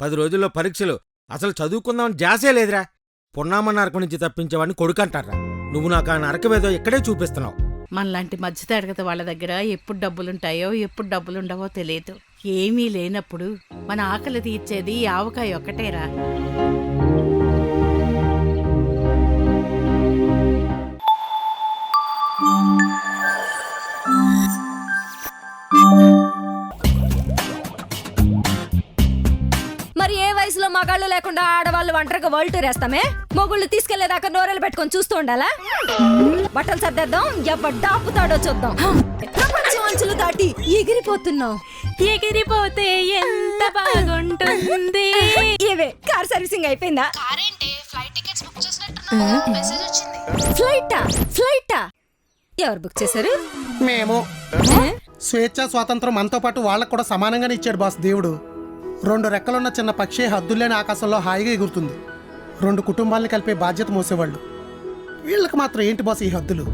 10 రోజుల్లో పరీక్షలు. అసలు చదువుకుందామని జాసే లేదురా. పున్నామ నరక నుంచి తప్పించేవాడిని కొడుకంటారా. నువ్వు నాకు ఆ నరకమేదో ఇక్కడే చూపిస్తున్నావు. మనలాంటి మధ్యతరగతి వాళ్ళ దగ్గర ఎప్పుడు డబ్బులుంటాయో ఎప్పుడు డబ్బులుండవో తెలియదు. ఏమీ లేనప్పుడు మన ఆకలి తీర్చేది ఆవకాయ ఒక్కటేరా. మరి ఏ వయసులో మగాళ్ళు లేకుండా ఆడవాళ్ళు ఒంటరిగా వరల్డ్ టూర్ వేస్తామే? మొగుళ్ళు తీసుకెళ్లేదాకా నోరెలు పెట్టుకొని చూస్తూ ఉండాలా? బట్టలు సర్దేద్దాం, ఎవడ్డా ఆపుతాడో చూద్దాం. ప్రపంచం అంచులు దాటి ఎగిరిపోతున్నాం. ఎగిరిపోతే ఎంత బాగుంటుంది. ఏవే కార్ సర్వీసింగ్ అయిపోయిందా? ఫ్లైటా? ఎవరు బుక్ చేశారు? మేము. స్వేచ్ఛ స్వాతంత్రం మనతో పాటు వాళ్ళకు కూడా సమానంగానే ఇచ్చాడు బాస్ దేవుడు. 2 రెక్కలున్న చిన్న పక్షి హద్దులేని ఆకాశంలో హాయిగా ఎగురుతుంది. 2 కుటుంబాలను కలిపే బాధ్యత మోసేవాళ్ళు. వీళ్ళకి మాత్రం ఏంటి బాస్ ఈ హద్దులు?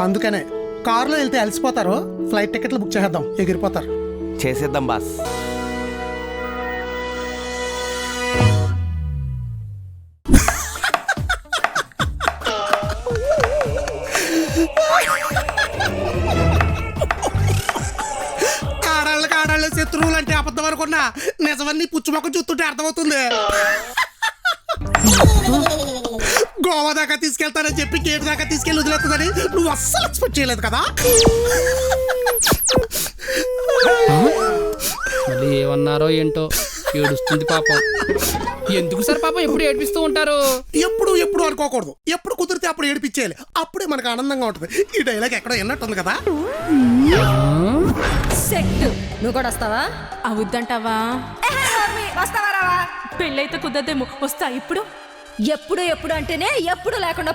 అందుకనే కారులో వెళ్తే అలసిపోతారు, ఫ్లైట్ టికెట్లు బుక్ చేద్దాం, ఎగిరిపోతారు. చేసేద్దాం బాస్. ఆడాళ్ళ శత్రువులు అంటే అబద్ధం అనుకున్నా, నిజమన్నీ పుచ్చుమొక్క చూస్తుంటే అర్థమవుతుంది. గోవా దాకా తీసుకెళ్తానని చెప్పి గేట్ దాకా తీసుకెళ్ళి వదిలేస్తుందని నువ్వు అస్సలు ఎక్స్పెక్ట్ చేయలేదు కదా. మళ్ళీ ఏమన్నారో ఏంటో, ఏడుస్తుంది పాపం. ఎందుకు సార్ పాపం ఎప్పుడు ఏడిపిస్తూ ఉంటారు? ఎప్పుడు అనుకోకూడదు, ఎప్పుడు కుదిరితే అప్పుడు ఏడిపించేయాలి. అప్పుడే మనకు ఆనందంగా ఉంటుంది. ఈ డైలాగ్ ఎక్కడో విన్నట్టుంది కదా. సెట్. నువ్వు కూడా వస్తావా? అవుద్దంటావా? వస్తావా రావా? పెళ్ళైతే కుదరదేమో. వస్తా. ఇప్పుడు ఎప్పుడు అంటేనే ఎప్పుడు లేకుండా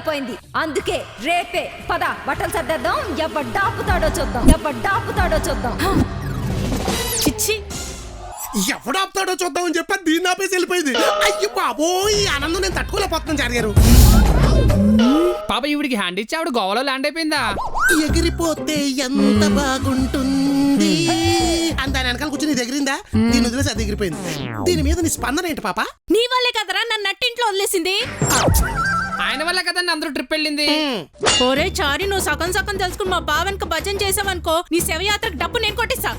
పోయింది. అందుకే రేపే పద, బట్టలు సర్దేద్దాం, ఎవడ్డాపుతాడో చూద్దాం. చిచ్చి, ఎవడు ఆపుతాడో చూద్దామని చెప్పి దీన్ని ఆపేసి వెళ్ళిపోయింది. అయ్యో బాబోయ్, ఈ ఆనందం నేను తట్టుకోలేకపోతున్నాను జరిగారు. పాప ఈవిడికి హ్యాండ్ ఇచ్చి ఆవిడ గోవాలో ల్యాండ్ అయిపోయిందా? ఎగిరిపోతే ఎంత బాగుంటుంది అని దాని వెనకాల కూర్చొని ఎగిరిందా? దీని వదిలేసి అది ఎగిరిపోయింది. దీని మీద నీ స్పందన ఏంటి పాప? నీ వల్లే కదరా నన్ను నట్టింట్లో వదిలేసింది. ఆయన వల్ల కదండి అందరూ ట్రిప్ వెళ్ళింది. ఒరే చారి, నువ్వు సగం తెలుసుకుని మా బావన్కి భజన చేసావనుకో, నీ శవయాత్రకు డబ్బు నేను కొట్టిస్తా.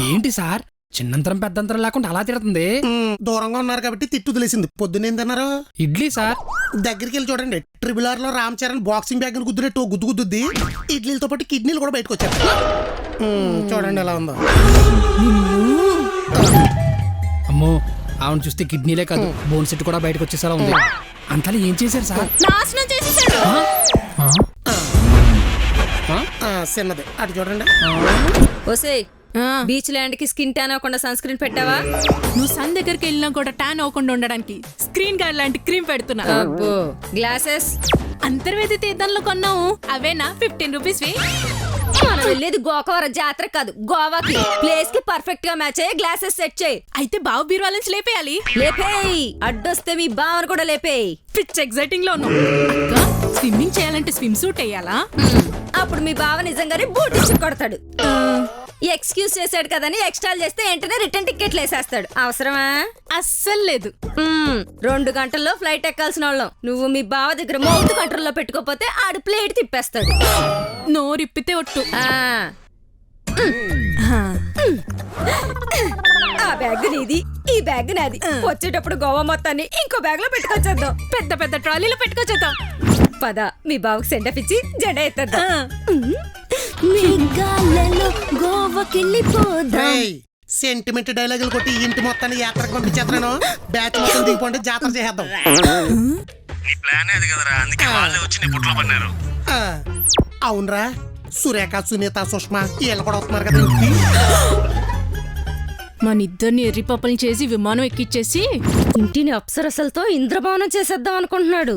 ఏంటి సార్ చిన్నంతరం పెద్దంతరం లేకుండా అలా తిడుతుంది? దూరంగా ఉన్నారు కాబట్టి తిట్టు వదిలేసింది. పొద్దునేందన్నారు? ఇడ్లీ సార్. దగ్గరికి వెళ్ళి చూడండి, RRR లో రామ్ చరణ్ బాక్సింగ్ బ్యాగ్ గుద్దునట్టు గుద్దుద్ది. ఇడ్లీలతో పాటు కిడ్నీలు కూడా బయటకు వచ్చారు. చూడండి ఎలా ఉందో. అమ్మో, ఆవిడ చూస్తే కిడ్నీలే కాదు బోన్ సెట్ కూడా బయటకు వచ్చేసలా ఉంది. అంతలో ఏం చేశారు సార్? నాశనం చేసేసాడు. చిన్నది అటు చూడండి. ఓసేయ్, బీచ్ ల్యాండ్ కి స్కిన్ ట్యాన్ అవ్వకుండా సన్ స్క్రీన్ పెట్టావా? నువ్వు సన్ దగ్గరికి వెళ్ళినా కూడా ట్యాన్ అవ్వకుండా ఉండడానికి స్క్రీన్ గార్డ్ లాంటి క్రీమ్ పెడుతున్నా. అబ్బో, గ్లాసెస్ అంతర్వేది తీర్థంలో కొన్నావు, అవేనా 15 రూపీస్వి? మనం వెళ్ళేది గోకవరం జాతర కాదు, గోవాకి. ప్లేస్ కి పర్ఫెక్ట్ గా మ్యాచ్ అయ్యే గ్లాసెస్ సెట్ చేయి. అయితే బావు బీరువాల నుంచి లేపేయాలి. లేపేయి, అడ్డొస్తే మీ బావను కూడా లేపేయి. పిచ్ ఎగ్జైటింగ్ లో ఉన్నావు. స్విమ్మింగ్ చేయాలంటే స్విమ్ సూట్ వేయాలా? అప్పుడు మీ బావ నిజంగానే బూట్ ఇచ్చి కొడతాడు. ఎక్స్క్యూజ్ చేశాడు కదని ఎక్స్ట్రాల్ చేస్తే వెంటనే రిటర్న్ టికెట్లు వేసేస్తాడు. అవసరమా? అస్సలు లేదు. 2 గంటల్లో ఫ్లైట్ ఎక్కాల్సిన వాళ్ళం. నువ్వు మీ బావ దగ్గర మౌత్ కంట్రోల్లో పెట్టుకోపోతే ఆడు ప్లేట్ తిప్పేస్తాడు. నోరిప్పితే ఒట్టు. ఆ బ్యాగ్ నీది, ఈ బ్యాగ్ నాది. వచ్చేటప్పుడు గోవా మొత్తాన్ని ఇంకో బ్యాగ్ లో పెట్టుకొచ్చేద్దాం. పెద్ద పెద్ద ట్రాలీలో పెట్టుకొచ్చేద్దాం. పద, మీ బావకు సెండ్ ఆఫ్ ఇచ్చి జెండా ఎత్తేద్దాం. మేఘాలలో గోవాకెళ్ళిపోదాం. సెంటిమెంట్ డైలాగులు కొట్టి ఇంటి మొత్తాన్ని యాత్రకు పంపించేస్తున్నాను. బ్యాచ్ మొత్తం దిగిపోండి, జాతర చేద్దాం. అవునరా, సురేఖ, సునీత, సుష్మా వీళ్ళు కూడా వస్తున్నారు కదా ఇంటికి. మన ఇద్దరిని ఎర్రిపప్పల్ని చేసి విమానం ఎక్కిచ్చేసి ఇంటిని అప్సరసలతో ఇంద్రభవనం చేసేద్దాం అనుకుంటున్నాడు.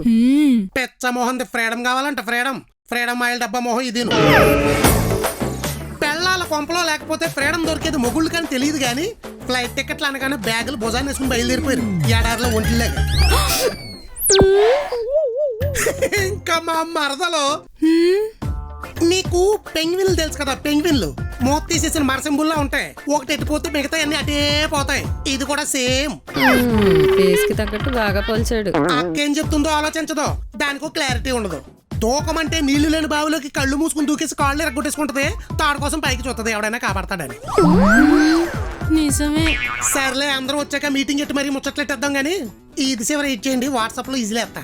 పెచ్చ మోహన్ ఫ్రీడమ్ కావాలంట. ఫ్రీడమ్ ఆయిల్ డబ్బా మోహన్ ఇది. పెళ్ళాల కొంపలో లేకపోతే ఫ్రీడమ్ దొరికేది మొగుళ్ళు కానీ తెలియదు. కానీ ఫ్లైట్ టికెట్లు అనగానే బ్యాగులు భుజాన్ని వేసుకుని బయలుదేరిపోయారు ఏడాదిలో ఒంటిలాగా. ఇంకా మా మరదలో నీకు పెంగ్విన్లు తెలుసు కదా, పెంగ్విన్లు మూత తీసేసిన మరసింబుల్లా ఉంటాయి. ఒకటి ఎట్టిపోతే మిగతా అన్ని అటే పోతాయి. ఇది కూడా సేమ్. ఫేస్ కి తగ్గట్టు బాగా పోల్చాడు. అక్కేం చెప్తుందో ఆలోచించదో, దానికో క్లారిటీ ఉండదు. దూకమంటే నీళ్లు లేని బావిలోకి కళ్ళు మూసుకుని దూకేసి కాళ్ళు ఎరగొట్టేసుకుంటది. తాడు కోసం పైకి చూస్తుంది, ఎవడైనా కాపాడతాడని. నిజమే. సర్లే, అందరూ వచ్చాక మీటింగ్ ఎట్టి మరీ ముచ్చట్లెట్టేద్దాం గానీ ఇది చివరి ఇచ్చేయండి, వాట్సాప్ లో ఈజీలే ఎత్తా.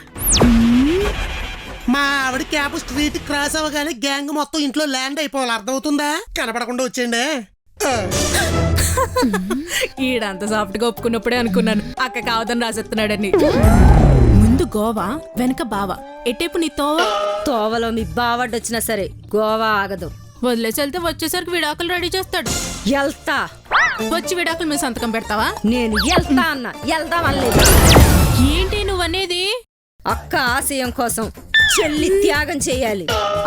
మా ఆవిడ క్యాబ్ స్ట్రీట్ క్రాస్ అవ్వగానే గ్యాంగ్ మొత్తం ఇంట్లో ల్యాండ్ అయిపోవాలి, అర్థమవుతుందా? కనపడకుండా వచ్చేయండి. ఈడంత సాఫ్ట్ గా ఒప్పుకున్నప్పుడే అనుకున్నాను అక్క కావదని రాసేస్తున్నాడని. ముందు గోవా, వెనక బావా, ఎట్టేపు నీ తోవ? తోవలో మీ బావడ్డొచ్చినా సరే గోవా ఆగదు. వదిలేసి వెళ్తే వచ్చేసరికి విడాకులు రెడీ చేస్తాడు. ఎల్తా, వచ్చి విడాకులు మీద సంతకం పెడతావా? నేను ఎల్తా అన్నా, వెళ్దాం అనలేదు. ఏంటి నువ్వనేది? అక్క ఆశయం కోసం చెల్లి త్యాగం చెయ్యాలి.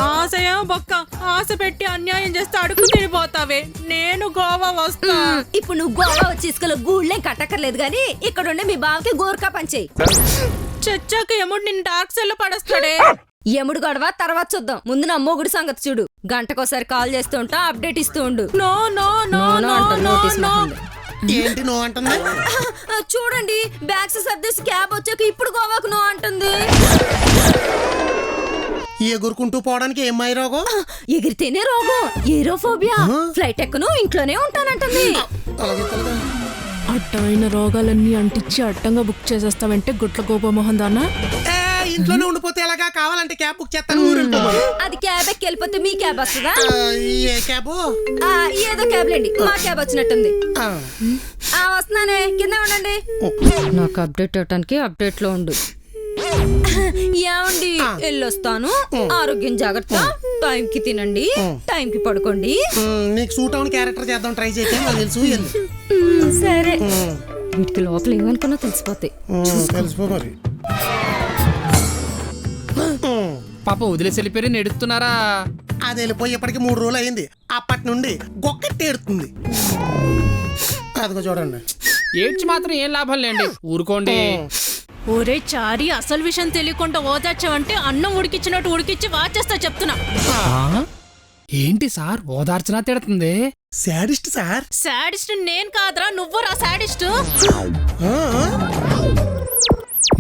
ఆశయం బొక్క, ఆశ పెట్టి అన్యాయం చేస్తే అడుగు తిరిగిపోతావే. నేను గోవా వస్తా. ఇప్పుడు నువ్వు గోవా వచ్చి ఇసుకలో గూళ్ళే కట్టక్కర్లేదు గాని ఇక్కడుండే మీ బావకి గోర్ఖా పంచేయి. చచ్చాక ఎముడు నిన్ను డార్క్ సెల్ లో పడేస్తాడే. ఎముడు గొడవ తర్వాత చూద్దాం, ముందు నా మొగుడు సంగతి చూడు. గంటకోసారి కాల్ చేస్తూ ఉంటా, అప్డేట్ ఇస్తూ ఉండు. No no no no no no. ఏంటి నో అంటుంది? చూడండి, బ్యాగ్స్ సర్దేసి క్యాబ్ వచ్చాక ఇప్పుడు గోవాకు నో అంటుంది. ఎగురుకుంటూ పోవడానికి ఏం మై రోగం? ఎగిరితేనే రోగం, ఏరోఫోబియా. ఫ్లైట్ ఎక్కను, ఇంట్లోనే ఉంటానంటుంది. అడ్డమైన రోగాలన్నీ అంటించి అడ్డంగా బుక్ చేసేస్తావంటే గుట్ల గోపమోహన్ దానా? ఇంట్లోనే ఉండిపోతే ఎలాగా? కావాలంటే క్యాబ్ బుక్ చేస్తాను, ఊరు వెళ్ళిపోమను. అది క్యాబ్ ఎక్కి వెళ్ళిపోతే మీ క్యాబ్ వస్తుందా? ఏ క్యాబు? ఏదో క్యాబ్ లేండి, మా క్యాబ్ వచ్చినట్టుంది. వస్తున్నానే, కింద ఉండండి. నాకు అప్డేట్ అవటానికి అప్డేట్ లో ఉండు. ఏమండి, వెళ్ళొస్తాను. ఆరోగ్యం జాగ్రత్త, టైం కి తినండి, టైం కి పడుకోండి. నీకు సూట్ అవును క్యారెక్టర్ చేద్దాం, ట్రై చేయటం నాకు తెలుసు. సరే, వీటికి లోపల ఏమనుకున్నా తెలిసిపోతాయి. తెలిసిపో మరి. పాప వదిలేసి వెళ్ళిపోయి నెడుతున్నారా? అది వెళ్ళిపోయి ఇప్పటికి 3 రోజులు అయింది. అప్పటి నుండి గొక్కటి ఏడుతుంది. అదిగో చూడండి. ఏడ్చి మాత్రం ఏం లాభం లేండి, ఊరుకోండి. ఒరే చారి, అసలు విషయం తెలియకుండా ఓదార్చావంటే అన్నం ఉడికిచ్చినట్టు ఉడికిచ్చి వాచేస్తా చెప్తున్నా. ఏంటి సార్ ఓదార్చనా తిడుతుంది? Sadist sir. శాడిస్ట్ నేను కాదురా, నువ్వురా శాడిస్ట్.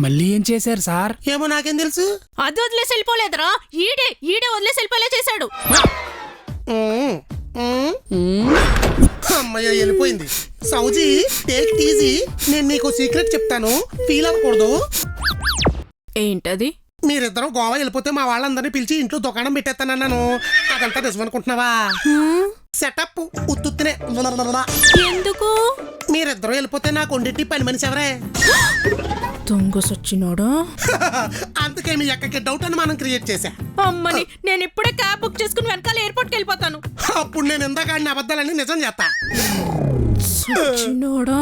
మళ్ళీ ఏం చేశారు సార్? ఏమో నాకేం తెలుసు. అది వదిలేసి వెళ్ళిపోలేదురా, ఈడే వదిలేసి వెళ్ళిపోలే చేశాడు. అమ్మయ్య, వెళ్ళిపోయింది. సౌజీ, టేక్ ఇట్ ఈజీ. నేను నీకు సీక్రెట్ చెప్తాను, ఫీల్ అవ్వకూడదు. ఏంటది? మీరిద్దరం గోవా వెళ్ళిపోతే మా వాళ్ళందరినీ పిలిచి ఇంట్లో దుకాణం పెట్టేస్తానన్నాను. అదంతా నిజం అనుకుంటున్నావా? సెటప్ ఉత్తునే. ఎందుకు? మీరిద్దరం వెళ్ళిపోతే నాకు వండిట్టి పని మనిషి ఎవరే? దొంగ సచ్చినోడా. అందుకే మీ అక్కకి డౌట్ అని మనం క్రియేట్ చేశా. అమ్మని, నేను ఇప్పుడే క్యాబ్ బుక్ చేసుకుని వెనకాల ఎయిర్పోర్ట్కి వెళ్ళిపోతాను. అప్పుడు నేను ఇందాక ఆడిన అబద్ధాలన్నీ నిజం చేస్తా. సచ్చినోడా.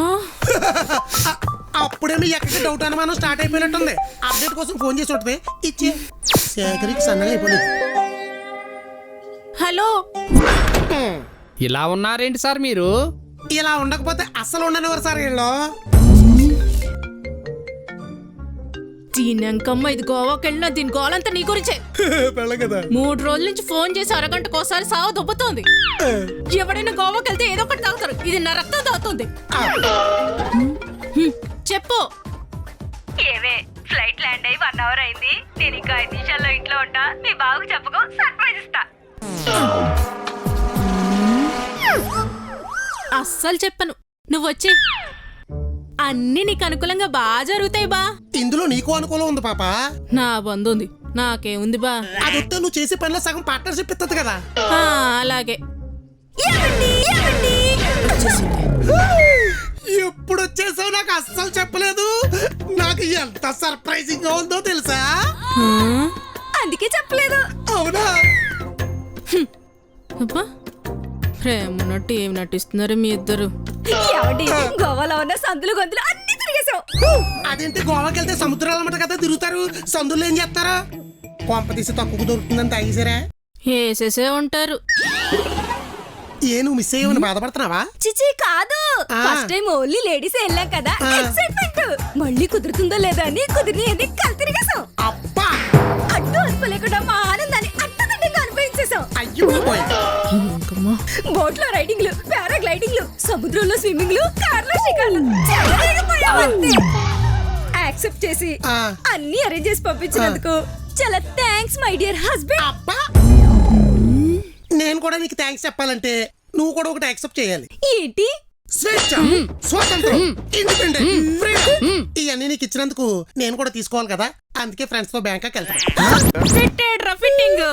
అప్పుడే మీ అక్కకి డౌట్ అనుమానం స్టార్ట్ అయిపోయినట్టుంది. అప్డేట్ కోసం ఫోన్ చేసి ఉంటుంది, ఇచ్చే. శేఖరికి సన్నగా అయిపోయింది. హలో, ఇలా ఉన్నారేంటి సార్ మీరు? ఇలా ఉండకపోతే అస్సలు ఉండనివారు సార్ వీళ్ళు. దీనంకమ్మ, ఇది గోవాకి వెళ్ళినా దీని గోలంతా నీ గురించే. 3 రోజుల నుంచి ఫోన్ చేసి అరగంటకోసారి సావు దుబ్బుతోంది. ఎవడైనా గోవాకి వెళ్తే ఏదో ఒకటి తాగుతారు, ఇది నా రక్తం తాగుతుంది. చెప్పు. ఏవే, ఫ్లైట్ ల్యాండ్ అయ్యి 1 అవర్ అయింది. నేను ఇంకా 5 నిమిషాల్లో ఇంట్లో ఉంటా. మీ బావకు చెప్పుకో, సర్ప్రైజ్ ఇస్తా. అస్సలు చెప్పను, నువ్వు వచ్చి. అన్ని నీకు అనుకూలంగా బాగా జరుగుతాయి బా. ఇందులో నీకు అనుకూలం ఉంది పాప. నా బంధు ఉంది, నాకేముంది బా. అది వస్తే నువ్వు చేసే పనిలో సగం పార్ట్నర్షిప్ ఇస్తుంది కదా. అలాగే. ఎప్పుడు వచ్చేసావు? నాకు అస్సలు చెప్పలేదు. నాకు ఎంత సర్ప్రైజింగ్ గా ఉందో తెలుసా? అందుకే చెప్పలేదు. అవునా? అబ్బా, ప్రేమన్నట్టు ఏమి నటిస్తున్నారు మీ ఇద్దరు? గోవాలో ఉన్న సందులు గొంతులు అన్ని తిరిగేసావు. అదేంటి, గోవాకి వెళ్తే సముద్రాలు అన్నమాట కదా తిరుగుతారు, సందుల్లో ఏం చేస్తారా? కొంప తీసి తక్కువ దొరుకుతుందని తాగేసారా? వేసేసే ఉంటారు. ఏ, నువ్వు మిస్ అయ్యమని బాధపడుతున్నావా? చిచి కాదు, ఫస్ట్ టైం ఓన్లీ లేడీస్ వెళ్ళాం కదా, ఎక్సైట్మెంట్. మళ్ళీ కుదురుతుందో లేదా అని కుదిరి కల్ తిరిగేసాం. అబ్బా, అడ్డు అదుపు లేకుండా మా ఆనందాన్ని అట్టదండిగా అనుభవించేసాం. అయ్యో బాబోయ్. బోట్ లో రైడింగ్లు, పారాగ్లైడింగ్లు, సముద్రంలో స్విమ్మింగ్లు, కార్లో షికార్లు, చెలరేగిపోయామంతే. యాక్సెప్ట్ చేసి ఆ. అన్ని అరేంజ్ చేసి పంపించినందుకు చాలా థ్యాంక్స్ మై డియర్ హస్బెండ్. అబ్బా నేను కూడా నీకు థ్యాంక్స్ చెప్పాలంటే నువ్వు కూడా ఒకటి యాక్సెప్ట్ చేయాలి. ఏంటి? స్వేచ్ఛ, స్వాతంత్రం, ఇండిపెండెంట్, ఫ్రీడమ్ ఇవన్నీ నీకు ఇచ్చినందుకు నేను కూడా తీసుకోవాలి కదా. అందుకే ఫ్రెండ్స్ తో బ్యాంకాక్ వెళ్తాను. ఫిట్టెడ్ రా ఫిట్టింగ్.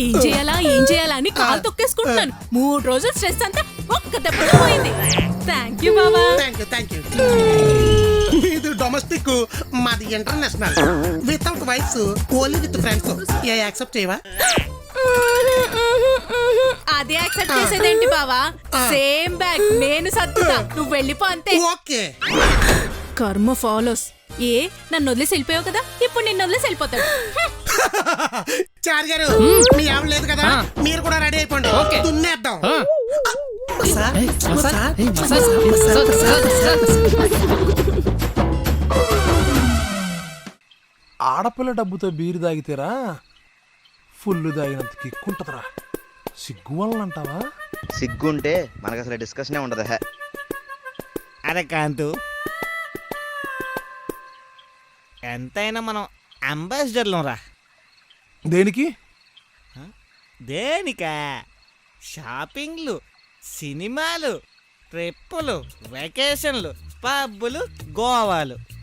ఏం చేయాలా అని కాలు తొక్కేసుకుంటున్నాను. 3 రోజులు స్ట్రెస్ అంతా ఒక్క దెబ్బతో పోయింది. థ్యాంక్ యూ బాబా. Thank you. ఇది డొమెస్టిక్, మాది international. Without wives, only with friends. ఏ యాక్సెప్ట్ చేయవా? అదే యాక్సెప్ట్ చేసేదేంటి బావా? సేమ్ బ్యాగ్ నేను సర్దుతా, నువ్వు వెళ్ళిపో అంతే. ఓకే. కర్మ ఫాలోస్. నన్ను వదిలేసి వెళ్ళిపోయావు కదా, ఇప్పుడు నిన్ను వదిలేసి వెళ్ళిపోతాడు. చార్ గారు మీ ఆవిడ లేదు కదా, మీరు కూడా రెడీ అయిపోండి. ఓకే. దున్నేద్దాం. ఆడపిల్ల డబ్బుతో బీరు తాగితేరా ఫుల్ తాగినంత కిక్కుంటదిరా. సిగ్గు వలన అంటావా? సిగ్గుంటే మనకు అసలు డిస్కషనే ఉండదు. హే అరే కాంతు, ఎంతైనా మనం అంబాసిడర్లం రా. దేనికి? దేనికా? షాపింగ్లు, సినిమాలు, ట్రిప్పులు, వెకేషన్లు, పబ్బులు, గోవాలు.